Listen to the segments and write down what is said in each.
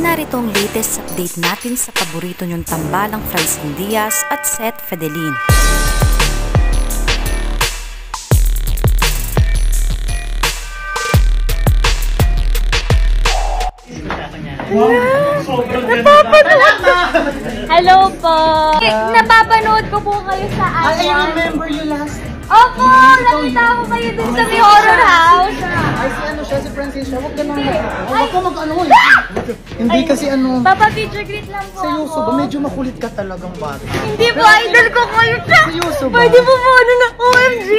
narito ang latest update natin sa paborito niyong tambalang Francine Diaz at Seth Fedelin. Hello po! Napapanood ko po kayo sa I remember you last. Opo! Nakita ko kayo dun sa may horror house. Ay, si ano siya, si Francine siya. Huwag ganun. Huwag ka mag-ano. Hindi kasi ano. Papa picture greet lang po Seryoso ako. ba? Medyo makulit ka talagang bata. Hindi po, idol ko kayo siya. Seryoso ba? Pwede po po ano na OMG.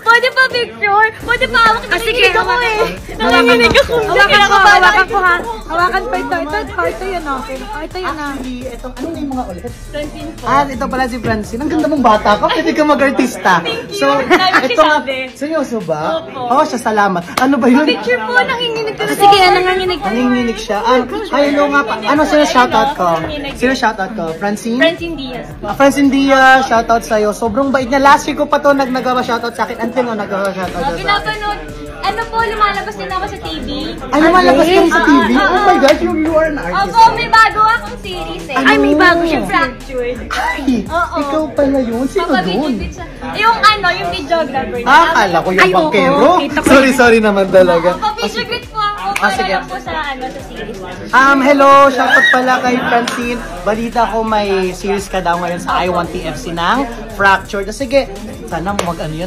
Pwede pa picture. Pwede pa hawak. Nanginginig ako eh. Nanginginig ako. Hawakan ko ha. Hawakan pa ito. Ito yun o. Ito yun na. Actually, ito, ano na yung mga ulit? Francine po. Ito pala si Francine. Ang ganda mong bata ka. Pwede ka mag-artista. Thank you. So, Dami ito nga. sabi. Seryoso ba? Opo. Oo, siya, salamat. Ano ba yun? Picture po, nanginginig ka. Sige, nanginginig ka. Nanginginig siya. Ay, hello nga pa. Ano sino shoutout ko? Sino shoutout ko? Francine? Francine Diaz po. Francine Diaz, shoutout sa'yo. Sobrang bait niya. Last year ko pa to nagawa shoutout sa akin. Until no, nagawa shoutout siya sa akin. Pinapanood. Ano po, lumalabas din ako sa TV. Ay, lumalabas ka rin sa TV? Oh my gosh, you are an artist. Opo, may bago akong series eh. Ay, may bago siya. Fractured. Ay, Oo. ikaw pala yun. Sino dun? Yung ano, yung videographer. Akala ko yung bankero. Sorry naman talaga. Picture greet po ako. Para sige. lang po sa ano, sa series. Hello, shoutout pala kay Francine. Balita ko may series ka daw ngayon sa I1TFC ng Fractured. Sige, sana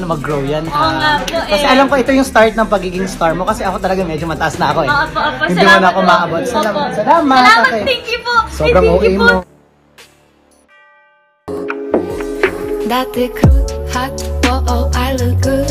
mag-grow yan. Oo nga po eh. Kasi alam ko ito yung start ng pagiging star mo kasi ako talaga medyo mataas na ako eh. Opo. Hindi mo na ako maabot. Salamat. Salamat, Okay. thank you po. Sobrang Thank OA you po. mo. Dati crude, hot, oh, I look good.